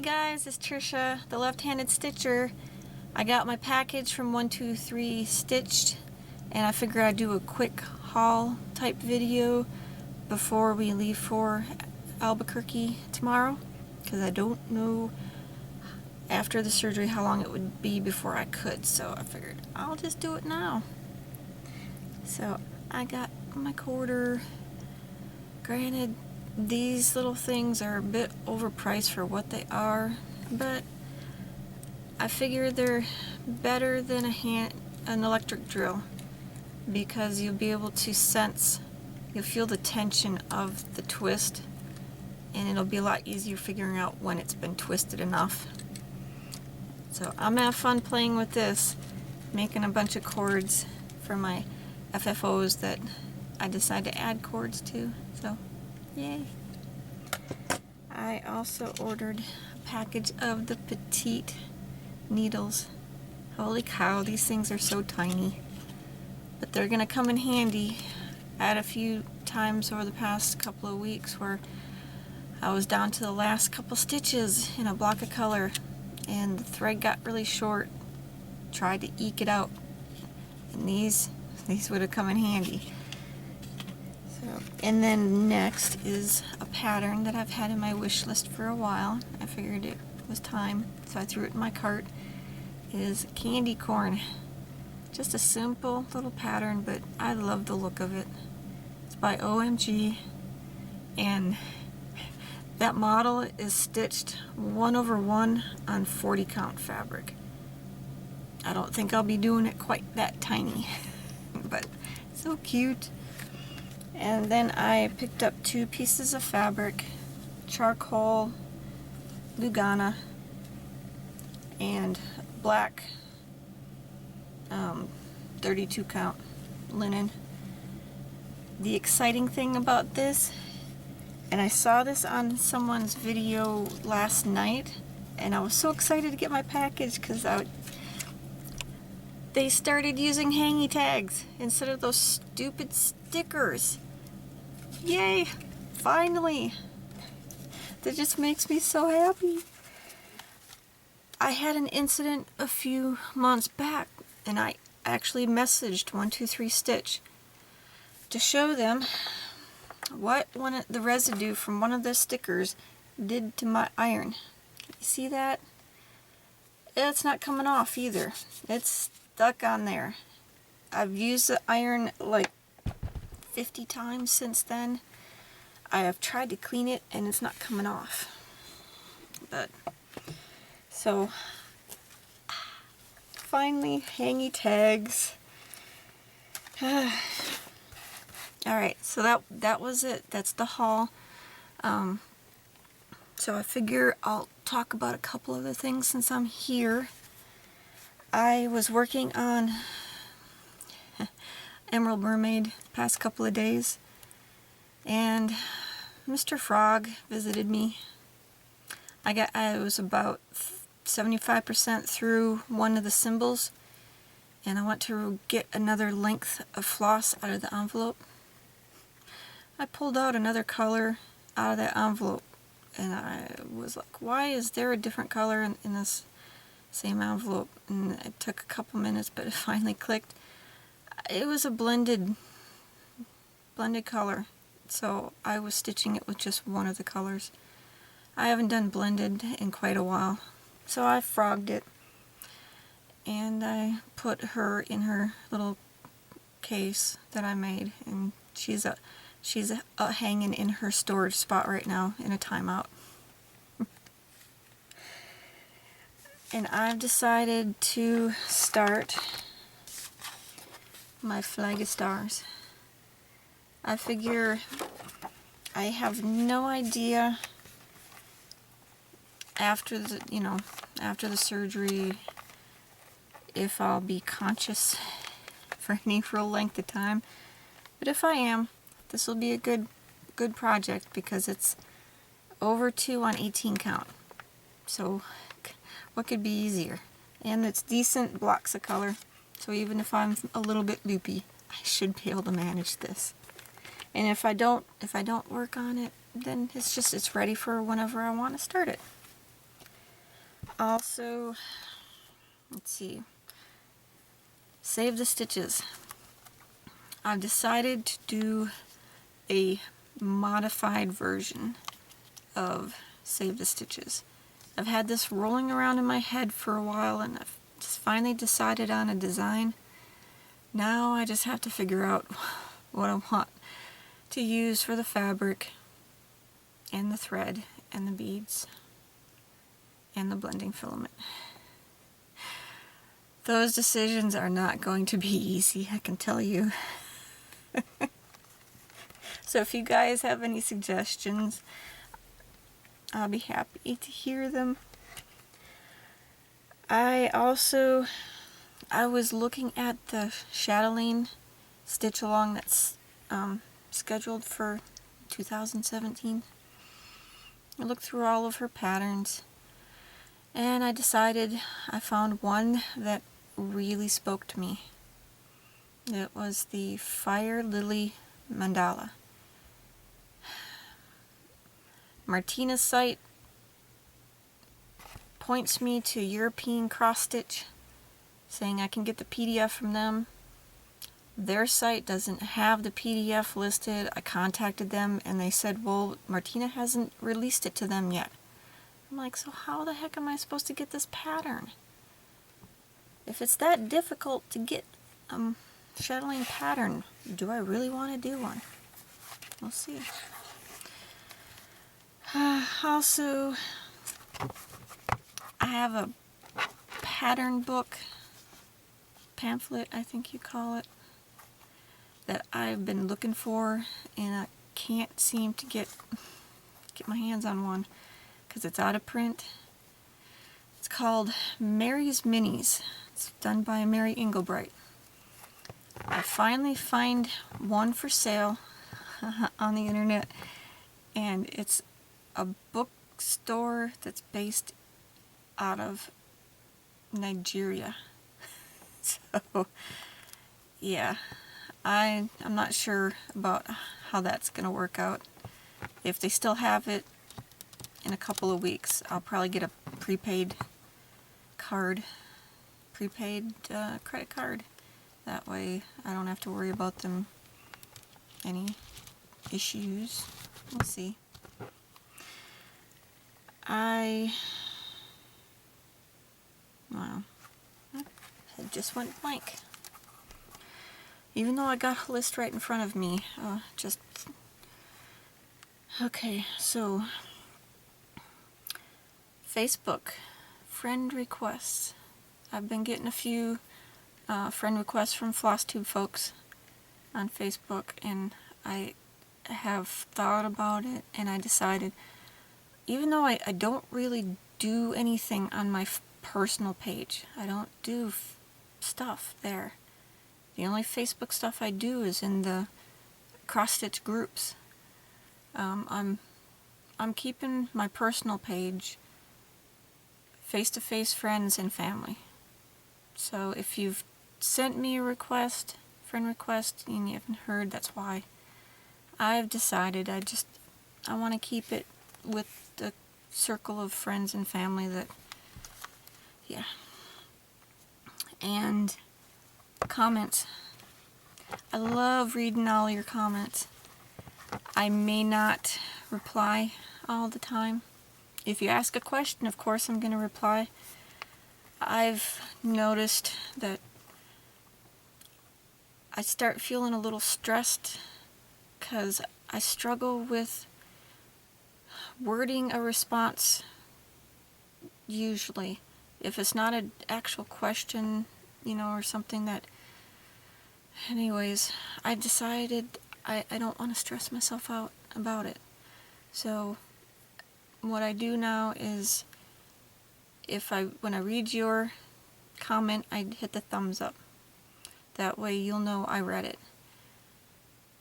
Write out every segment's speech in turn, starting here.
Hey guys, it's Trisha, the left-handed stitcher. I got my package from 123 Stitched, and I figured I'd do a quick haul type video before we leave for Albuquerque tomorrow, because I don't know after the surgery how long it would be before I could, so I figured I'll just do it now. So I got my quarter. Granted, these little things are a bit overpriced for what they are, but I figure they're better than an electric drill, because you'll be able to you'll feel the tension of the twist, and it'll be a lot easier figuring out when it's been twisted enough. So I'm gonna have fun playing with this, making a bunch of cords for my FFOs that I decided to add cords to, so yay. I also ordered a package of the petite needles. Holy cow, these things are so tiny, but they're gonna come in handy. I had a few times over the past couple of weeks where I was down to the last couple stitches in a block of color and the thread got really short. Tried to eke it out, and these would have come in handy. So, and then next is a pattern that I've had in my wish list for a while. I figured it was time, so I threw it in my cart. It is candy corn. Just a simple little pattern, but I love the look of it. It's by OMG, and that model is stitched 1/1 on 40 count fabric. I don't think I'll be doing it quite that tiny, but so cute. And then I picked up 2 pieces of fabric, charcoal, Lugana, and black 32 count linen. The exciting thing about this, and I saw this on someone's video last night, and I was so excited to get my package because they started using hangy tags instead of those stupid stickers. Yay! Finally! That just makes me so happy. I had an incident a few months back, and I actually messaged 123 Stitch to show them what the residue from one of the stickers did to my iron. Can you see that? It's not coming off either. It's stuck on there. I've used the iron like 50 times since then. I have tried to clean it and it's not coming off. But so finally, hangy tags. Alright, so that was it. That's the haul. So I figure I'll talk about a couple other things since I'm here. I was working on Emerald Mermaid the past couple of days, and Mr. Frog visited me. I was about 75% through one of the symbols, and I went to get another length of floss out of the envelope. I pulled out another color out of that envelope, and I was like, why is there a different color in this same envelope? And it took a couple minutes, but it finally clicked. It was a blended color, so I was stitching it with just one of the colors. I haven't done blended in quite a while, so I frogged it, and I put her in her little case that I made, and she's hanging in her storage spot right now in a timeout. And I've decided to start my flag of stars. I figure I have no idea after the surgery if I'll be conscious for any real length of time, but if I am, this will be a good project because it's over 2 on 18 count. So what could be easier? And it's decent blocks of color, so even if I'm a little bit loopy, I should be able to manage this. And if I don't work on it, then it's ready for whenever I want to start it. Also, let's see, save the stitches. I've decided to do a modified version of Save the Stitches. I've had this rolling around in my head for a while, and I've just finally decided on a design. Now I just have to figure out what I want to use for the fabric and the thread and the beads and the blending filament. Those decisions are not going to be easy, I can tell you. So if you guys have any suggestions, I'll be happy to hear them. I was looking at the chatelaine stitch along that's scheduled for 2017. I looked through all of her patterns, and I found one that really spoke to me. It was the Fire Lily Mandala. Martina's site points me to European Cross Stitch, saying I can get the PDF from them. Their site doesn't have the PDF listed. I contacted them and they said, well, Martina hasn't released it to them yet. I'm like, so how the heck am I supposed to get this pattern? If it's that difficult to get a chatelaine pattern, do I really want to do one? We'll see. Also, I have a pattern book, pamphlet I think you call it, that I've been looking for, and I can't seem to get my hands on one because it's out of print. It's called Mary's Minis. It's done by Mary Engelbright. I finally find one for sale on the internet, and it's a bookstore that's based out of Nigeria. So, yeah, I'm not sure about how that's going to work out. If they still have it in a couple of weeks, I'll probably get a prepaid credit card. That way I don't have to worry about them any issues. We'll see. Wow, it just went blank. Even though I got a list right in front of me, okay, so Facebook, friend requests. I've been getting a few friend requests from Flosstube folks on Facebook, and I have thought about it, and I decided, even though I don't really do anything on my personal page, I don't do stuff there. The only Facebook stuff I do is in the cross-stitch groups. I'm keeping my personal page face-to-face friends and family. So if you've sent me a friend request, and you haven't heard, that's why. I've decided I want to keep it with the circle of friends and family that, yeah. And comments. I love reading all your comments. I may not reply all the time. If you ask a question, of course I'm going to reply. I've noticed that I start feeling a little stressed because I struggle with wording a response usually. If it's not an actual question, or something that... Anyways, I decided I don't want to stress myself out about it. So what I do now is, when I read your comment, I hit the thumbs up. That way you'll know I read it.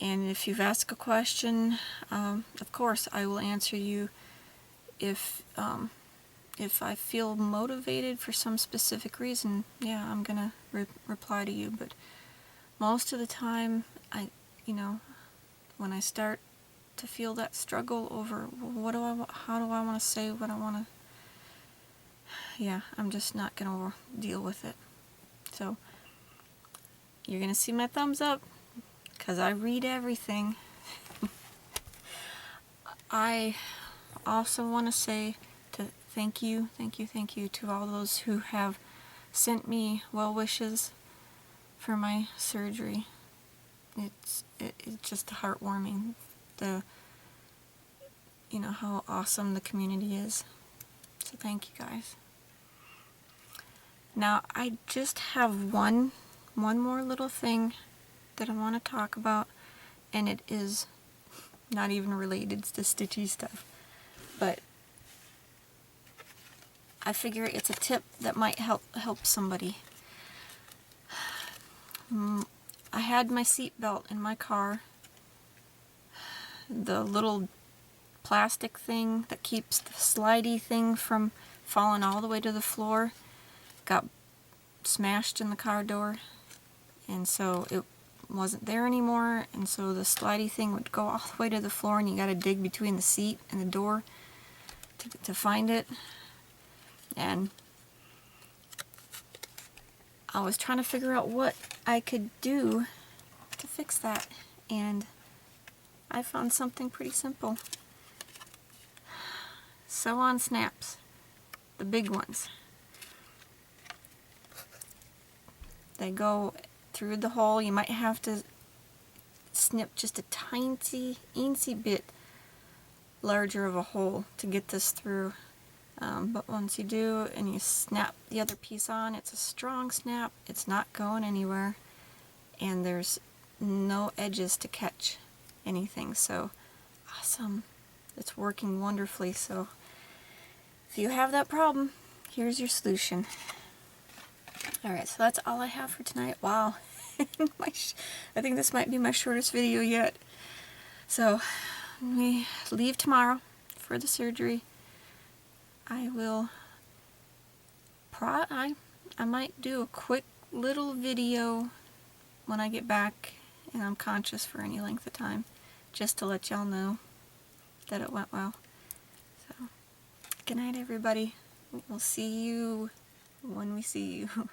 And if you've asked a question, of course I will answer you if I feel motivated for some specific reason. Yeah, I'm gonna reply to you. But most of the time, when I start to feel that struggle over how do I want to say what I want to, yeah, I'm just not gonna deal with it. So you're gonna see my thumbs up because I read everything. I also want to say thank you to all those who have sent me well wishes for my surgery. It's just heartwarming, you know how awesome the community is. So thank you guys. Now I just have one more little thing that I want to talk about, and it is not even related to stitchy stuff, but I figure it's a tip that might help somebody. I had my seat belt in my car. The little plastic thing that keeps the slidey thing from falling all the way to the floor got smashed in the car door, and so it wasn't there anymore, and so the slidey thing would go all the way to the floor, and you gotta dig between the seat and the door to find it. And I was trying to figure out what I could do to fix that, and I found something pretty simple. Sew on snaps, the big ones. They go through the hole. You might have to snip just a teensy bit larger of a hole to get this through. But once you do and you snap the other piece on, it's a strong snap. It's not going anywhere, and there's no edges to catch anything. So awesome. It's working wonderfully. So if you have that problem, here's your solution. Alright, so that's all I have for tonight. Wow. I think this might be my shortest video yet. So, we leave tomorrow for the surgery. I will I might do a quick little video when I get back and I'm conscious for any length of time, just to let y'all know that it went well. So, good night everybody. We'll see you when we see you.